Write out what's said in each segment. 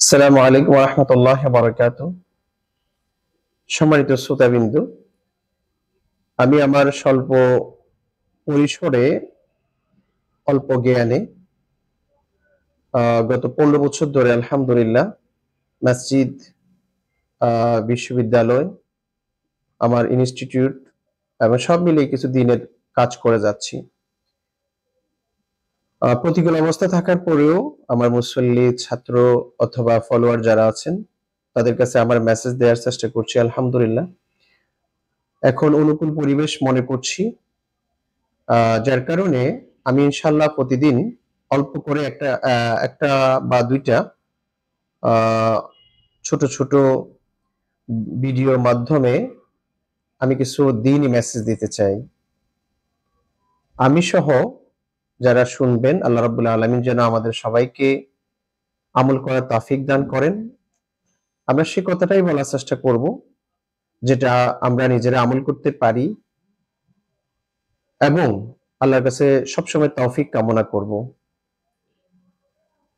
আসসালামু আলাইকুম ওয়া রাহমাতুল্লাহি ওয়া বারাকাতুহু। সম্মানিত শ্রোতাবিন্দু, আমি আমার স্বল্প পরিসরে অল্প জ্ঞানে গত ১৫ বছর ধরে আলহামদুলিল্লাহ মসজিদ, বিশ্ববিদ্যালয়, আমার ইনস্টিটিউট এবং সব মিলিয়ে কিছু দিনের কাজ করে যাচ্ছি। প্রতিকূল অবস্থা থাকার পরেও আমার মুসল্লি, ছাত্র অথবা ফলোয়ার যারা আছেন তাদের কাছে আমার মেসেজ দেওয়ার চেষ্টা করছি আলহামদুলিল্লাহ। এখন অনুকূল পরিবেশ মনে করছি। যার কারণে আমি ইনশাআল্লাহ প্রতিদিন অল্প করে একটা বা ২ টা আ ছোট, ছোট ভিডিওর মাধ্যমে আমি কিছু দ্বীনি মেসেজ দিতে চাই। আমি সহ যারা শুনবেন আল্লাহ রাব্বুল আলামিন যেন আমাদের সবাইকে আমল করার তৌফিক দান করেন। আমরা সে কথাটাই বলার চেষ্টা করব যেটা আমরা নিজেরা আমল করতে পারি এবং আল্লাহর কাছে সবসময় তৌফিক কামনা করব।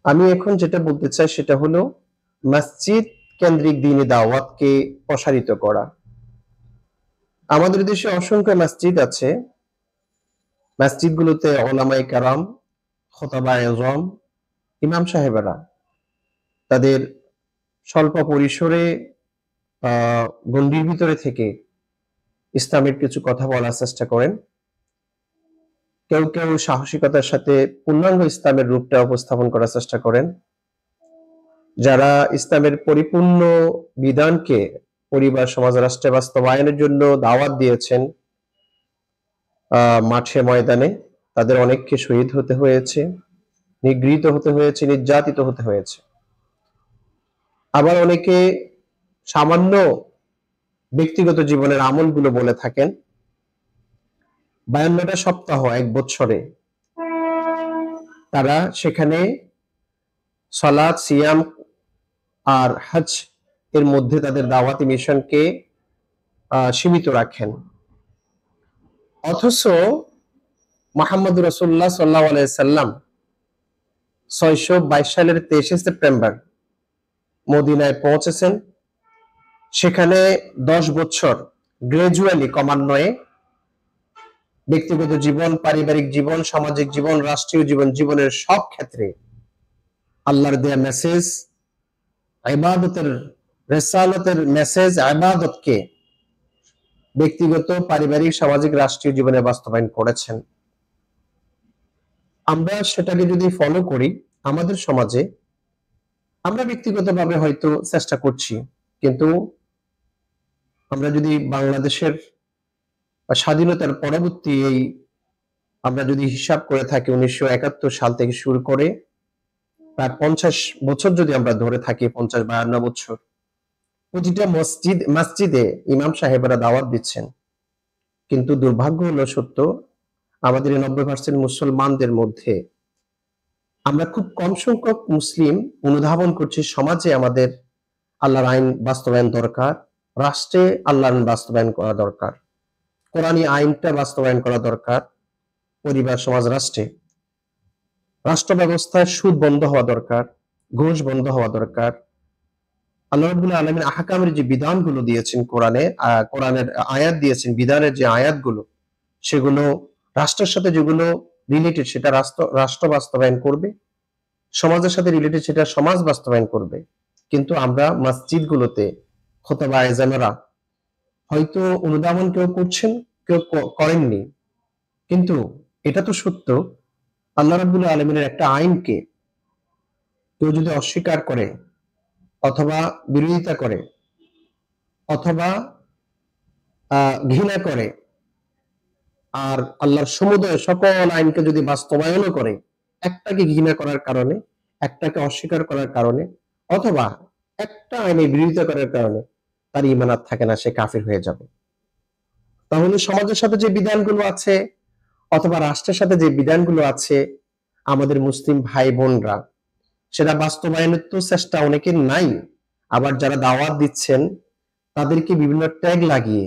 আমি এখন যেটা বলতে চাই সেটা হলো মসজিদ কেন্দ্রিক দ্বীনি দাওয়াতকে প্রসারিত করা। আমাদের দেশে অসংখ্য মসজিদ আছে। মসজিদগুলোতে উলামায়ে কেরাম, খুতাবায়ে আযম, ইমাম সাহেবেরা তাদের স্বল্প পরিসরে আ গণ্ডির ভিতরে থেকে ইসলামের কিছু কথা বলার চেষ্টা করেন। কেউ, কেউ সাহসিকতার সাথে পূর্ণাঙ্গ ইসলামের রূপটা উপস্থাপন করার চেষ্টা করেন। যারা ইসলামের পরিপূর্ণ বিধানকে পরিবার, সমাজ, রাষ্ট্রে বাস্তবায়নের জন্য দাওয়াত দিয়েছেন মাঠে ময়দানে, তাদের অনেককে শহীদ হতে হয়েছে, নিগৃহীত হতে হয়েছে, নির্যাতিত হতে হয়েছে। আবার অনেকে সামান্য ব্যক্তিগত জীবনের আমলগুলো বলে থাকেন। ৫২ টা সপ্তাহ ১ বছরে তারা সেখানে সালাত, সিয়াম আর হজ এর মধ্যে তাদের দাওয়াতি মিশনকে সীমিত রাখেন। অথচ মুহাম্মদুর রাসূলুল্লাহ সাল্লাল্লাহু আলাইহি সাল্লাম ৬২২ সালের ২৩শে সেপ্টেম্বর মদিনায় পৌঁছেছেন। সেখানে ১০ বছর গ্র্যাজুয়ালি ক্রমান্বয়ে ব্যক্তিগত জীবন, পারিবারিক জীবন, সামাজিক জীবন, রাষ্ট্রীয় জীবন, জীবনের সব ক্ষেত্রে আল্লাহর দেয়া মেসেজ, ইবাদতের, রিসালাতের মেসেজ, ইবাদতকে ব্যক্তিগত, পারিবারিক, সামাজিক, রাষ্ট্রীয় জীবনে বাস্তবায়ন করেছেন। আমরা সেটাকে যদি ফলো করি আমাদের সমাজে, আমরা ব্যক্তিগতভাবে হয়তো চেষ্টা করছি, কিন্তু আমরা যদি বাংলাদেশের স্বাধীনতার পরবর্তী আমরা যদি হিসাব করে থাকি ১৯৭১ সাল থেকে শুরু করে প্রায় ৫০ বছর যদি আমরা ধরে থাকি, ৫০-৫২ বছর, প্রতিটা মসজিদে ইমাম সাহেবেরা দাওয়াত দিচ্ছেন। কিন্তু দুর্ভাগ্য হলো সত্য, আমাদের এই ৯০% মুসলমানদের মধ্যে আমরা খুব কম সংখ্যক মুসলিম অনুধাবন করছি সমাজে আমাদের আল্লাহর আইন বাস্তবায়ন দরকার, রাষ্ট্রে আল্লাহর আইন বাস্তবায়ন করা দরকার, কোরআনী আইনটা বাস্তবায়ন করা দরকার, পরিবার, সমাজ, রাষ্ট্রে রাষ্ট্র ব্যবস্থায় সুদ বন্ধ হওয়া দরকার, ঘুষ বন্ধ হওয়া দরকার। আল্লাহ রাব্বুল আলামিন আহকামের যে বিধানগুলো দিয়েছেন কোরআনের আয়াত দিয়েছেন, বিধানের যে আয়াতগুলো সেগুলো রাষ্ট্রের সাথে যেগুলো রিলেটেড সেটা রাষ্ট্র বাস্তবায়ন করবে, সমাজের সাথে রিলেটেড সেটা সমাজ বাস্তবায়ন করবে। কিন্তু আমরা মসজিদগুলোতে খুতবা ইজামেরা হয়তো অনুধাবন কেউ করছেন, কেউ করেননি। কিন্তু এটা তো সত্য, আল্লাহ রাব্বুল আলামিনের একটা আইনকে কেউ যদি অস্বীকার করে অথবা বিরোধিতা করে অথবা ঘৃণা করে আর আল্লাহর সমুদয় সকল আইনকে যদি বাস্তবায়নও করে, একটাকে ঘৃণা করার কারণে, একটাকে অস্বীকার করার কারণে অথবা একটা আইনের বিরোধিতা করার কারণে তার ঈমান আর থাকে না, সে কাফির হয়ে যাবে। তাহলে সমাজের সাথে যে বিধানগুলো আছে অথবা রাষ্ট্রের সাথে যে বিধানগুলো আছে, আমাদের মুসলিম ভাই বোনরা সেটা বাস্তবায়নের তো চেষ্টা অনেকের নাই। আবার যারা দাওয়াত দিচ্ছেন তাদেরকে বিভিন্ন ট্যাগ লাগিয়ে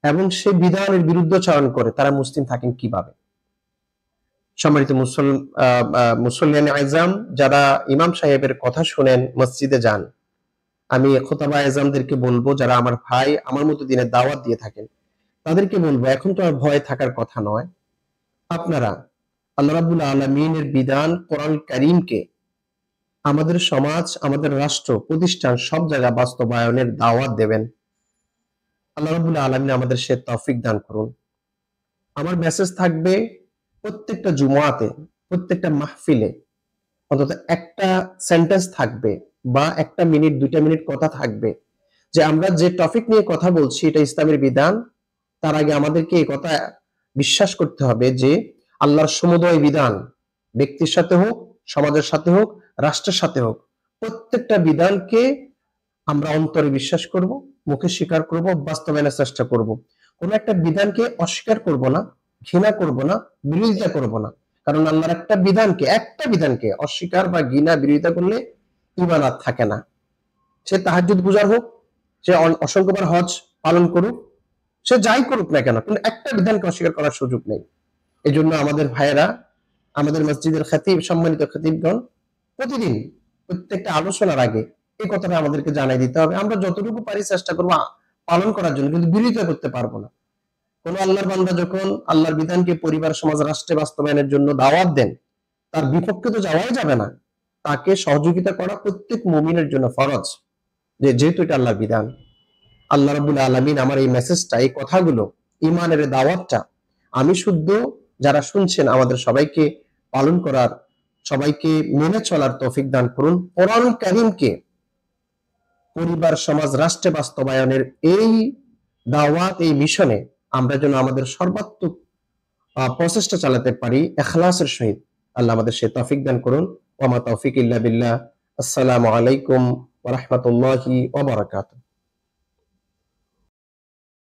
এবং সেই বিধানের বিরুদ্ধাচরণ করে তারা মুসলিম থাকেন কিভাবে? সম্মানিত মুসল্লিয়ান আইজাম, যারা ইমাম সাহেবের কথা শুনেন মসজিদে যান, আমি খোতাবা আইজামদেরকে বলবো, যারা আমার ভাই আমার মতো দিনের দাওয়াত দিয়ে থাকেন, তাদেরকে বলবো এখন তো আর ভয় থাকার কথা নয়। আপনারা আল্লাহ রাব্বুল আলামিনের বিধান কোরআন কারীমকে আমাদের সমাজ, আমাদের রাষ্ট্র, প্রতিষ্ঠান সব জায়গায় বাস্তবায়নের দাওয়াত দেবেন। আল্লাহ রাব্বুল আলামিন আমাদের সে তৌফিক দান করুন। আমার মেসেজ থাকবে প্রত্যেকটা জুমাতে, প্রত্যেকটা মাহফিলে অন্তত একটা সেন্টেন্স থাকবে বা 1 মিনিট 2 মিনিট কথা থাকবে যে আমরা যে টপিক নিয়ে কথা বলছি এটা ইসলামের বিধান। তার আগে আমাদেরকে এই কথা বিশ্বাস করতে হবে যে আল্লাহর সমুদয় বিধান, ব্যক্তির সাথে হোক, সমাজের সাথে হোক, রাষ্ট্রের সাথে হোক, প্রত্যেকটা বিধানকে আমরা অন্তরে বিশ্বাস করব, মুখে স্বীকার করব, বাস্তবায়নের চেষ্টা করব। কোন একটা বিধানকে অস্বীকার করব না, ঘৃণা করব না, বিরোধিতা করব না। কারণ আল্লাহর একটা বিধানকে অস্বীকার বা ঘৃণা বিরোধিতা করলে ঈমান আর থাকে না। সে তাহাজ্জুদ গুজার হোক, সে অসংখ্যবার হজ পালন করুক, সে যাই করুক না কেন, কিন্তু একটা বিধানকে অস্বীকার করার সুযোগ নেই। এজন্য আমাদের ভাইয়েরা, আমাদের মসজিদের খতিব, সম্মানিত খতিবগণ প্রতিদিন প্রত্যেকটা আলোচনার আগে এই কথাটা আমাদেরকে জানাই দিতে হবে। আমরা যতটুকু পারি চেষ্টা করবো পালন করার জন্য, কিন্তু বিরোধিতা করতে পারবো না। কোন আল্লাহর বান্দা যখন আল্লাহর বিধানকে পরিবার, সমাজ, রাষ্ট্রে বাস্তবায়নের জন্য দাওয়াত দেন, তার বিপক্ষে তো যাওয়াই যাবে না। তাকে সহযোগিতা করা প্রত্যেক মুমিনের জন্য ফরজ, যেহেতু এটা আল্লাহর বিধান। আল্লাহ রাব্বুল আলামিন আমার এই মেসেজটা, এই কথাগুলো, ঈমানের দাওয়াতটা আমি শুদ্ধ যারা শুনছেন আমাদের সবাইকে পালন করার, সবাইকে মেনে চলার তৌফিক দান করুন। কোরআন কারীমকে পরিবার, সমাজ, রাষ্ট্রে বাস্তবায়নের এই দাওয়াত, এই মিশনে আমরা যেন আমাদের সর্বাত্মক প্রচেষ্টা চালাতে পারি ইখলাসের সহিত। আল্লাহ আমাদের সে তৌফিক দান করুন। ওয়া মা তৌফিক ইল্লা বিল্লাহ। আসসালামু আলাইকুম ওয়া রাহমাতুল্লাহি ওয়া বারাকাতুহু।